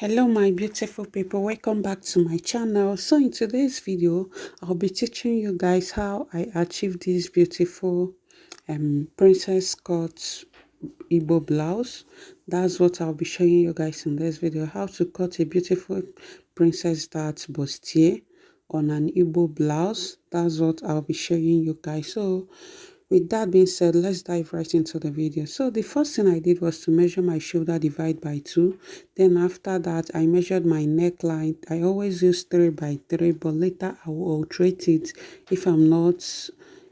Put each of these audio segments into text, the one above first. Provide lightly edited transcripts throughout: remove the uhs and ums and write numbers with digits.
Hello my beautiful people, welcome back to my channel. So in today's video I'll be teaching you guys how I achieve this beautiful princess cut Igbo blouse. That's what I'll be showing you guys in this video, how to cut a beautiful princess dart bustier on an Igbo blouse. That's what I'll be showing you guys. So with that being said, let's dive right into the video. So the first thing I did was to measure my shoulder divide by 2. Then after that, I measured my neckline. I always use 3 by 3, but later I will alterate it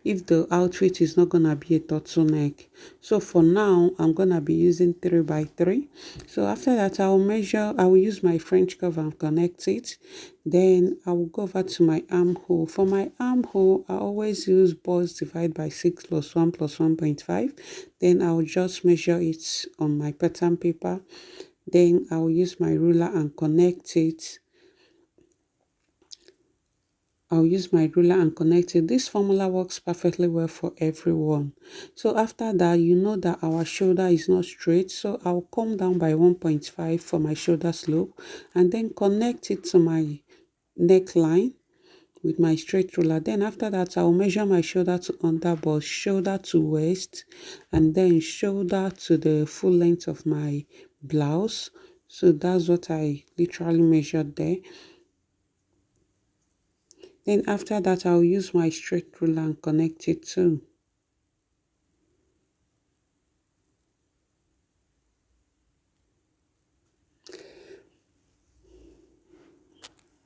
if the outfit is not gonna be a turtleneck. So for now I'm gonna be using 3 by 3. So after that I will use my French curve and connect it. Then I will go over to my armhole. For my armhole I always use bust divide by 6 plus 1 plus 1.5. Then I will just measure it on my pattern paper. Then I will use my ruler and connect it. I'll use my ruler and connect it. This formula works perfectly well for everyone. So after that, you know that our shoulder is not straight. So I'll come down by 1.5 for my shoulder slope and then connect it to my neckline with my straight ruler. Then after that, I'll measure my shoulder to underbust, shoulder to waist, and then shoulder to the full length of my blouse. So that's what I literally measured there. Then after that, I'll use my straight ruler and connect it too.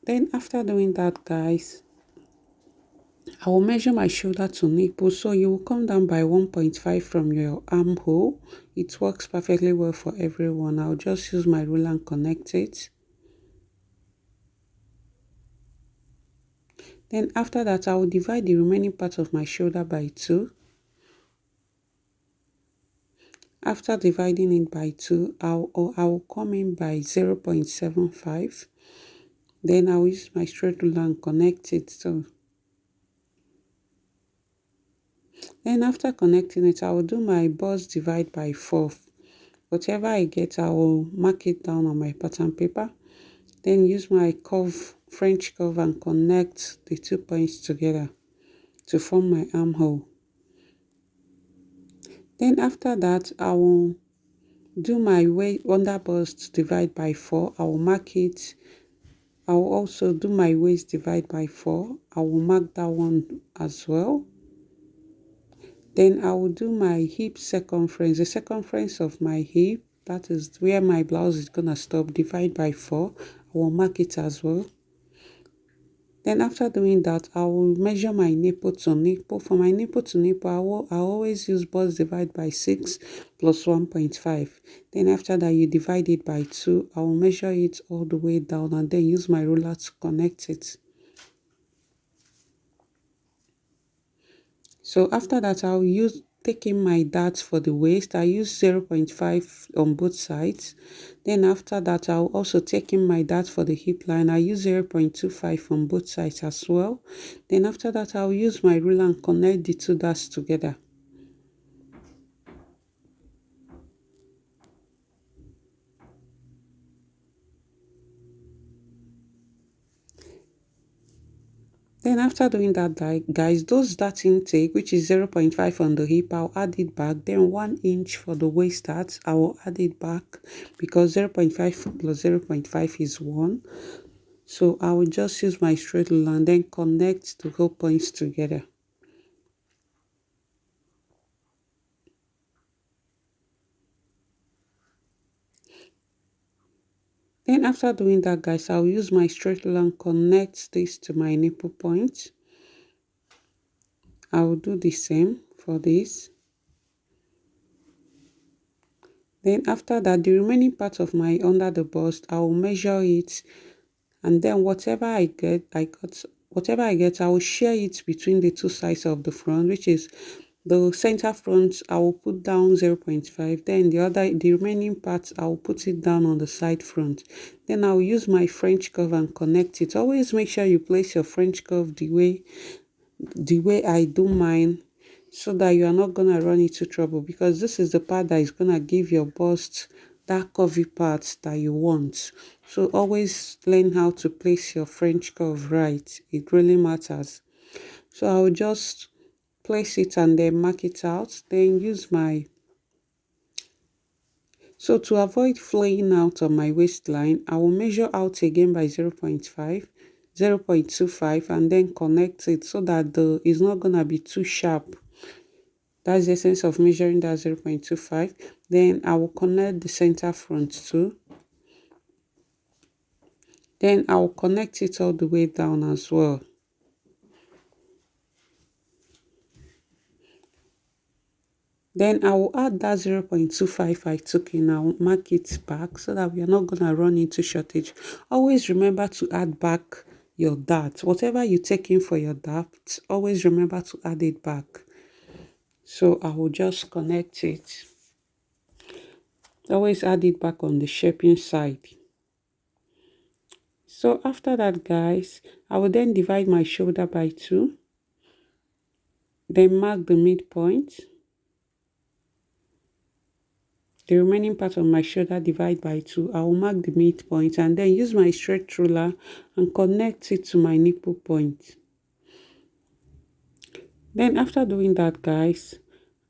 Then after doing that, guys, I will measure my shoulder to nipple. So you will come down by 1.5 from your armhole. It works perfectly well for everyone. I'll just use my ruler and connect it. Then after that, I will divide the remaining part of my shoulder by 2. After dividing it by 2, I will come in by 0.75. Then I will use my straight ruler and connect it too. Then after connecting it, I will do my bust divide by 4. Whatever I get, I will mark it down on my pattern paper. Then use my French curve and connect the 2 points together to form my armhole. Then after that, I will do my under bust divide by 4. I will mark it. I will also do my waist divide by 4. I will mark that one as well. Then I will do my hip circumference, the circumference of my hip, that is where my blouse is gonna stop, divide by 4. I will mark it as well. Then after doing that, I will measure my nipple to nipple. For my nipple to nipple, I always use bust divide by 6 plus 1.5. Then after that, you divide it by 2. I will measure it all the way down and then use my ruler to connect it. So after that, I'll use taking my darts for the waist. I use 0.5 on both sides. Then after that, I'll also take in my dart for the hip line. I use 0.25 on both sides as well. Then after that, I'll use my ruler and connect the 2 darts together. Then after doing that, guys, those dart intake, which is 0.5 on the hip, I'll add it back. Then 1 inch for the waist dart, I will add it back because 0.5 plus 0.5 is 1. So I will just use my straight ruler and then connect the whole points together. Then after doing that, guys, I'll use my straight ruler and connect this to my nipple point. I will do the same for this. Then after that, the remaining part of my under the bust, I will measure it, and then whatever I get, I will share it between the 2 sides of the front, which is the center front. I will put down 0.5. Then the remaining part, I will put it down on the side front. Then I will use my French curve and connect it. Always make sure you place your French curve the way I do mine, so that you are not gonna run into trouble, because this is the part that is gonna give your bust that curvy part that you want. So always learn how to place your French curve right. It really matters. So I'll just place it and then mark it out. Then use my, so to avoid flowing out on my waistline, I will measure out again by 0.5, 0.25 and then connect it so that the it's not gonna be too sharp. That's the essence of measuring that 0.25. Then I will connect the center front too. Then I will connect it all the way down as well. Then I will add that 0.25 I took in. I will mark it back so that we are not gonna run into shortage. Always remember to add back your dart. Whatever you take in for your dart, always remember to add it back. So I will just connect it. Always add it back on the shaping side. So after that, guys, I will then divide my shoulder by 2. Then mark the midpoint. The remaining part of my shoulder divide by 2. I will mark the midpoint and then use my straight ruler and connect it to my nipple point. Then after doing that, guys,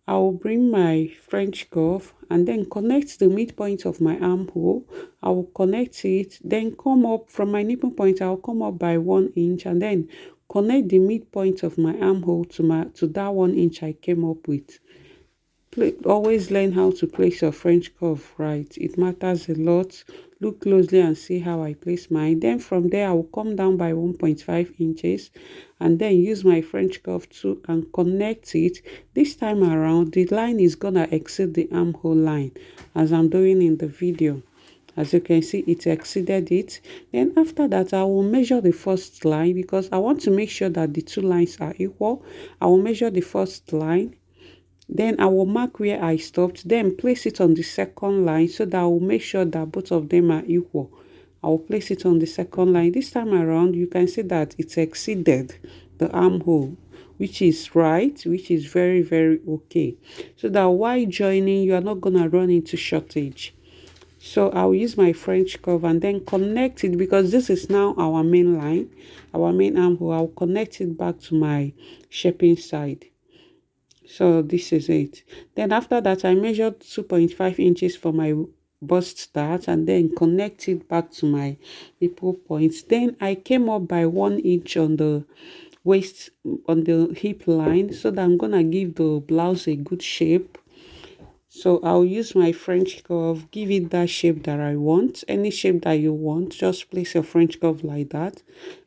I will bring my French curve and then connect the midpoint of my armhole. I will connect it, then come up from my nipple point. I will come up by 1 inch and then connect the midpoint of my armhole to that 1 inch I came up with. Always learn how to place your French curve right. It matters a lot. Look closely and see how I place mine. Then from there, I will come down by 1.5 inches and then use my French curve too and connect it. This time around, the line is gonna exceed the armhole line as I'm doing in the video. As you can see, it exceeded it. Then after that, I will measure the first line because I want to make sure that the two lines are equal. I will measure the first line. Then I will mark where I stopped, then place it on the second line so that I will make sure that both of them are equal. I will place it on the second line. This time around, you can see that it exceeded the armhole, which is right, which is very, very okay. So that while joining, you are not going to run into shortage. So I'll use my French curve and then connect it because this is now our main line, our main armhole. I'll connect it back to my shaping side. So this is it. Then after that, I measured 2.5 inches for my bust dart and then connect it back to my nipple points. Then I came up by 1 inch on the waist, on the hip line, so that I'm gonna give the blouse a good shape. So I'll use my French curve, give it that shape that I want. Any shape that you want, just place your French curve like that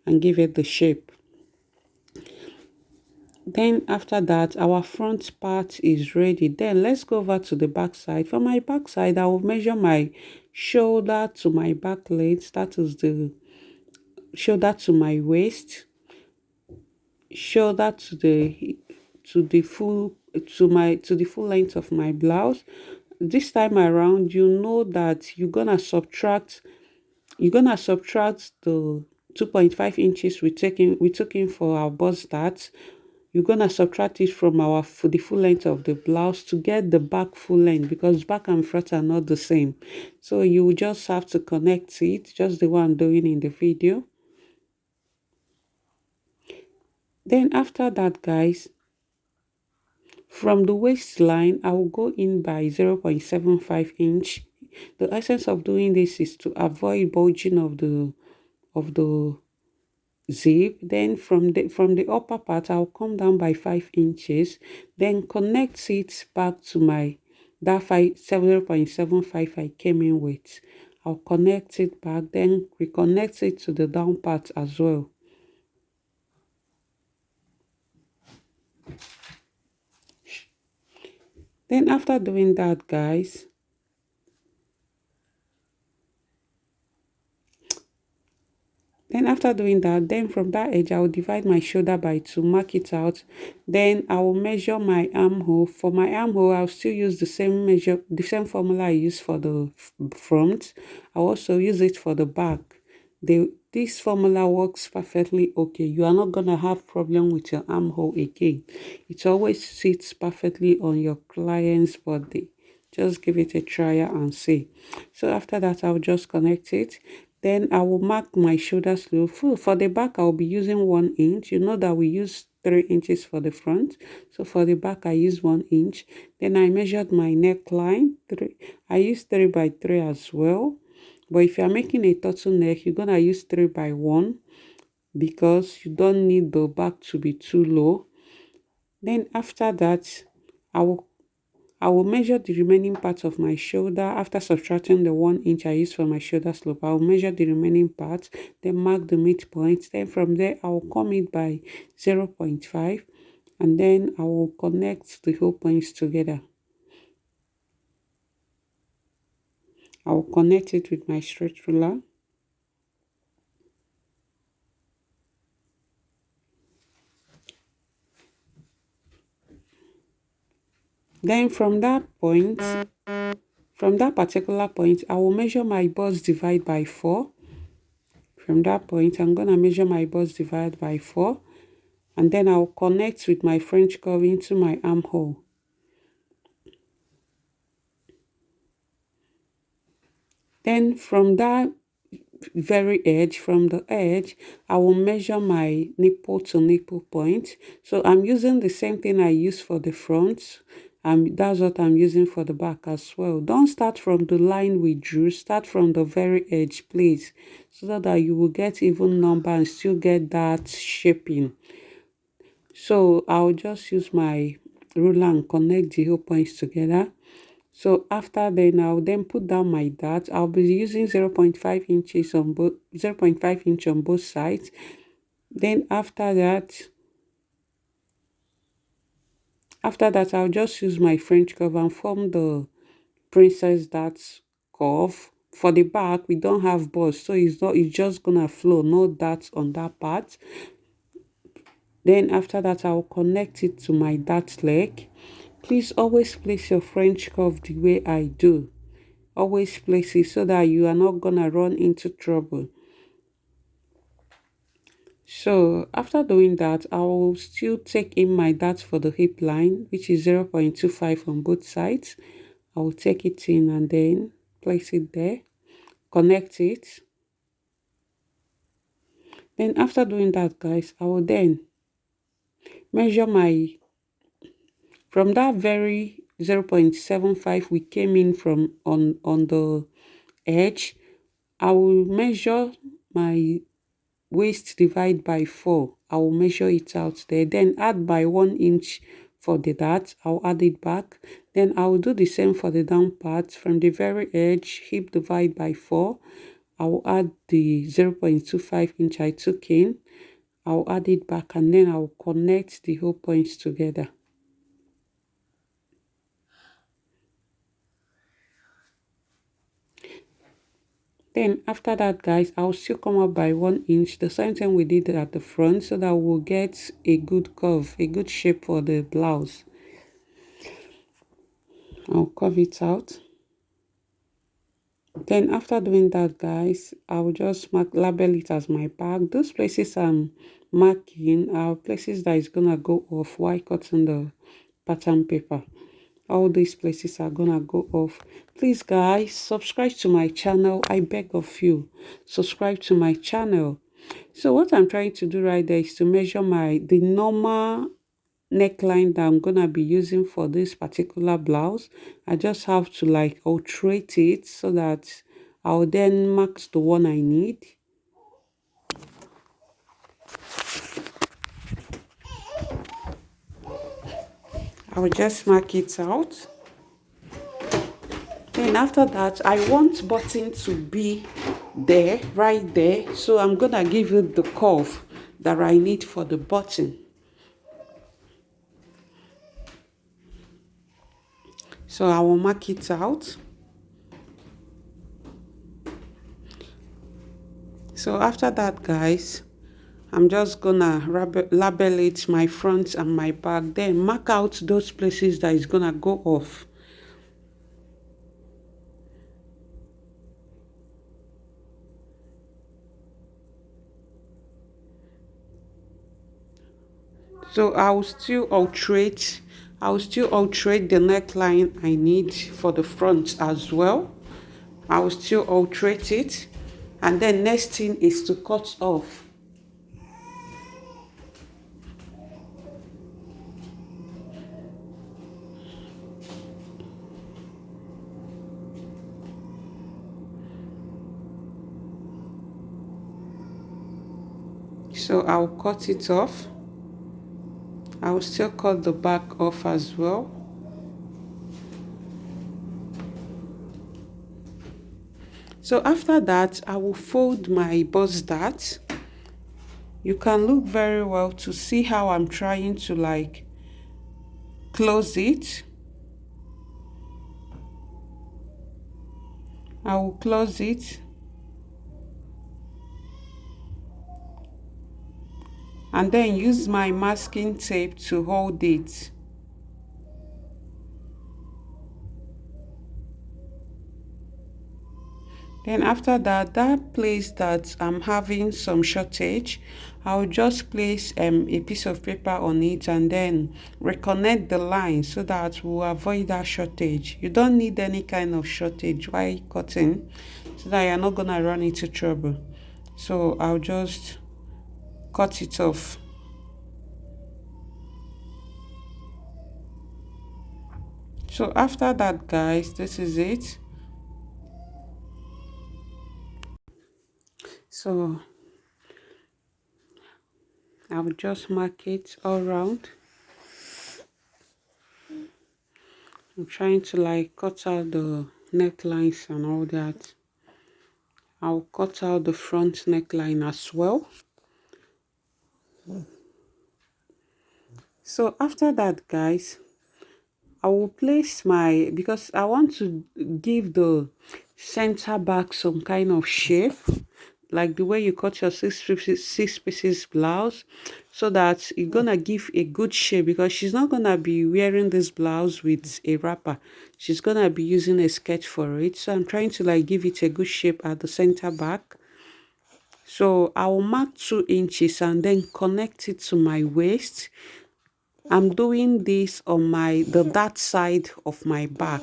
and give it the shape. Then after that, our front part is ready. Then let's go over to the back side. For my back side, I will measure my shoulder to my back legs. That is the shoulder to my waist, shoulder to the full to the full length of my blouse. This time around, you know that you're gonna subtract the 2.5 inches we took in for our bust dart. You're gonna subtract it from for the full length of the blouse to get the back full length because back and front are not the same. So you will just have to connect it, just the one I'm doing in the video. Then after that, guys, from the waistline, I will go in by 0.75 inch. The essence of doing this is to avoid bulging of the zip. Then from the upper part, I'll come down by 5 inches, then connect it back to my that 0.75 I came in with. I'll connect it back, then reconnect it to the down part as well. Then after doing that, guys, then from that edge, I will divide my shoulder by 2, mark it out. Then I will measure my armhole. For my armhole, I'll still use the same formula I use for the front. I'll also use it for the back. This formula works perfectly okay. You are not gonna have problem with your armhole again. It always sits perfectly on your client's body. Just give it a try and see. So after that, I'll just connect it. Then I will mark my shoulder sleeve. For the back, I'll be using 1 inch. You know that we use 3 inches for the front. So for the back, I use 1 inch. Then I measured my neckline. I use 3 by 3 as well. But if you're making a turtleneck, you're gonna use 3 by 1 because you don't need the back to be too low. Then after that, I will I will measure the remaining part of my shoulder after subtracting the 1 inch I used for my shoulder slope. I will measure the remaining part, then mark the midpoint. Then from there, I will come it by 0.5 and then I will connect the whole points together. I will connect it with my straight ruler. Then from that particular point, I will measure my bust divide by 4. From that point, I'm going to measure my bust divide by 4. And then I'll connect with my French curve into my armhole. Then from that very edge, from the edge, I will measure my nipple to nipple point. So I'm using the same thing I use for the front. That's what I'm using for the back as well. Don't start from the line we drew. Start from the very edge, please, so that you will get even number and still get that shaping. So I'll just use my ruler and connect the whole points together. So after then, I'll then put down my dart. I'll be using 0.5 inches on both 0.5 inch on both sides. Then after that, I'll just use my French curve and form the princess dart curve. For the back, we don't have bust, so it's just gonna flow, no darts on that part. Then after that, I'll connect it to my dart leg. Please always place your French curve the way I do. Always place it so that you are not gonna run into trouble. So after doing that, I will still take in my dart for the hip line, which is 0.25 on both sides. I will take it in and then place it there, connect it. Then after doing that, guys, I will then measure from that very 0.75 we came in from on the edge. I will measure my waist divide by 4. I will measure it out there, then add by 1 inch for the dart. I'll add it back. Then I will do the same for the down part. From the very edge, hip divide by 4. I will add the 0.25 inch I took in. I'll add it back and then I'll connect the whole points together. Then after that, guys, I'll still come up by 1 inch, the same thing we did at the front, so that we'll get a good curve, a good shape for the blouse. I'll curve it out. Then after doing that, guys, I'll just label it as my bag. Those places I'm marking are places that is gonna go off while cutting the pattern paper. All these places are gonna go off. Please, guys, subscribe to my channel. I beg of you, subscribe to my channel. So what I'm trying to do right there is to measure the normal neckline that I'm gonna be using for this particular blouse. I just have to like alterate it so that I'll then mark the one I need. I'll just mark it out. Then after that, I want button to be there, right there. So I'm gonna give it the curve that I need for the button. So I will mark it out. So after that, guys, I'm just gonna label it my front and my back, then mark out those places that is gonna go off. So I'll still alterate I will still alterate the neckline I need for the front as well. I will still alterate it. And then next thing is to cut off. So I'll cut it off. I will still cut the back off as well. So after that, I will fold my bust dart. You can look very well to see how I'm trying to like close it. I will close it. And then use my masking tape to hold it. Then after that, that place that I'm having some shortage, I'll just place a piece of paper on it and then reconnect the line so that we'll avoid that shortage. You don't need any kind of shortage while cutting so that you're not gonna run into trouble. So I'll just cut it off. So after that, guys, this is it. So I will just mark it all around. I'm trying to like cut out the necklines and all that. I'll cut out the front neckline as well. So after that, guys, I will place my, because I want to give the center back some kind of shape, like the way you cut your six pieces blouse, so that it's gonna give a good shape, because she's not gonna be wearing this blouse with a wrapper. She's gonna be using a skirt for it. So I'm trying to like give it a good shape at the center back. So I will mark 2 inches and then connect it to my waist. I'm doing this on that side of my back.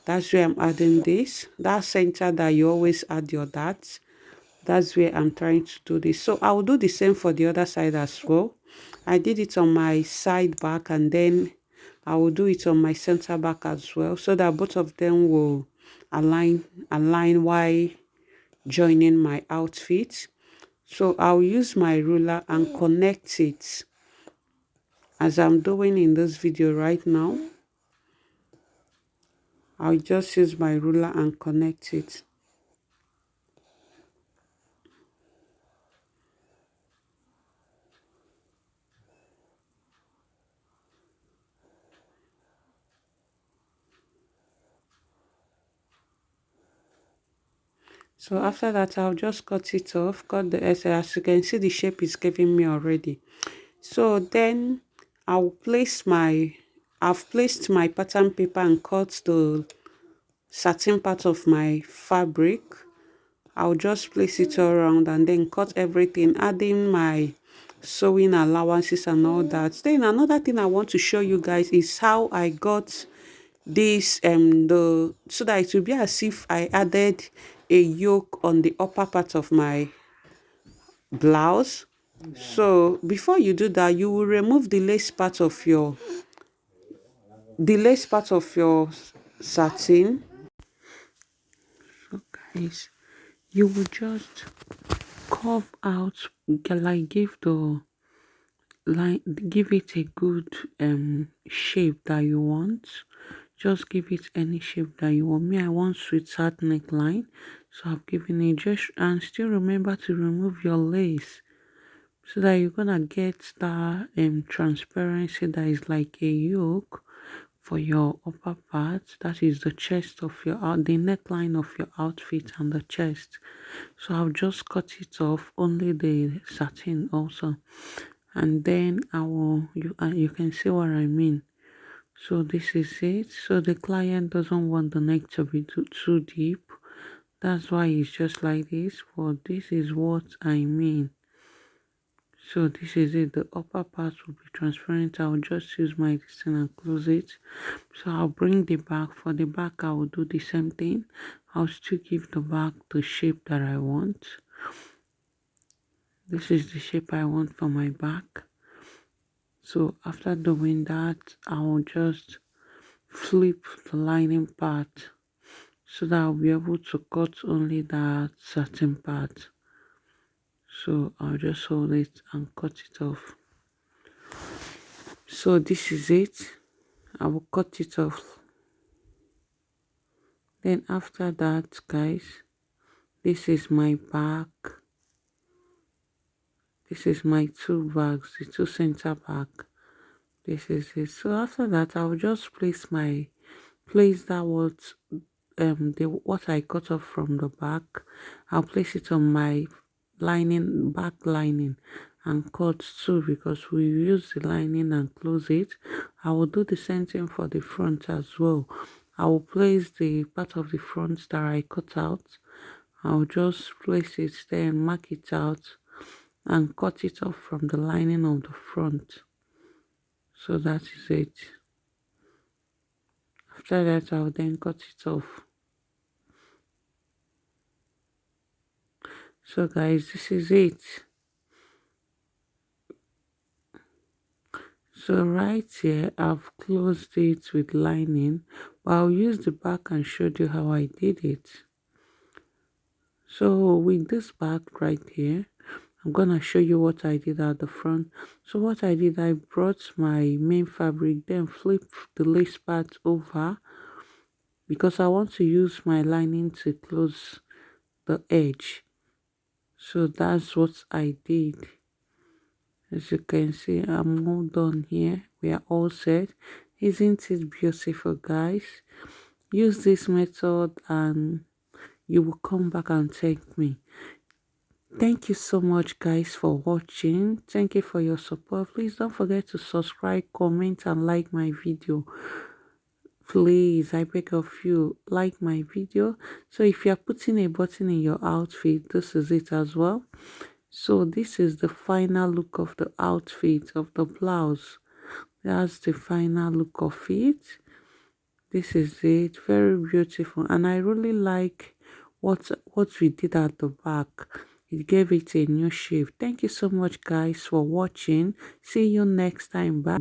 That's where I'm adding this. That center that you always add your darts. That's where I'm trying to do this. So I will do the same for the other side as well. I did it on my side back and then I will do it on my center back as well, so that both of them will align while joining my outfit. So I'll use my ruler and connect it as I'm doing in this video right now. I'll just use my ruler and connect it. So after that, I'll just cut it off, cut the excess. As you can see, the shape is giving me already. So then I've placed my pattern paper and cut the satin part of my fabric. I'll just place it all around and then cut everything, adding my sewing allowances and all that. Then another thing I want to show you guys is how I got this so that it will be as if I added a yoke on the upper part of my blouse. So before you do that, you will remove the lace part of your satin. So guys, you will just curve out, like give it a good shape that you want. Just give it any shape that you want. Me, I want sweetheart neckline, so I've given it. Just and still remember to remove your lace so that you're gonna get that transparency that is like a yoke for your upper part. That is the chest of your the neckline of your outfit and the chest. So I'll just cut it off, only the satin also, and then I will you can see what I mean. So this is it. So the client doesn't want the neck to be too deep, that's why it's just like this, but this is what I mean. So this is it. The upper part will be transparent. I'll just use my this thing and close it. So I'll bring the back. For the back, I will do the same thing. I'll still give the back the shape that I want. This is the shape I want for my back. So after doing that, I will just flip the lining part so that I'll be able to cut only that certain part. So I'll just hold it and cut it off. So this is it. I will cut it off. Then after that, guys, this is my back. This is my two bags, the two center back. This is it. So after that, I will just place that what I cut off from the back. I'll place it on my back lining, and cut too, because we use the lining and close it. I will do the same thing for the front as well. I will place the part of the front that I cut out. I'll just place it there and mark it out and cut it off from the lining of the front. So that is it. After that, I'll then cut it off. So guys, this is it. So right here, I've closed it with lining, but I'll use the back and show you how I did it. So with this back right here, I'm gonna show you what I did at the front. So what I did, I brought my main fabric, then flip the lace part over, because I want to use my lining to close the edge. So that's what I did. As you can see, I'm all done here. We are all set. Isn't it beautiful, guys? Use this method and you will come back and thank me. Thank you so much, guys, for watching. Thank you for your support. Please don't forget to subscribe, comment, and like my video. Please, I beg of you, like my video. So if you are putting a button in your outfit, this is it as well. So this is the final look of the outfit of the blouse. That's the final look of it. This is it. Very beautiful, and I really like what we did at the back. It gave it a new shape. Thank you so much, guys, for watching. See you next time. Bye.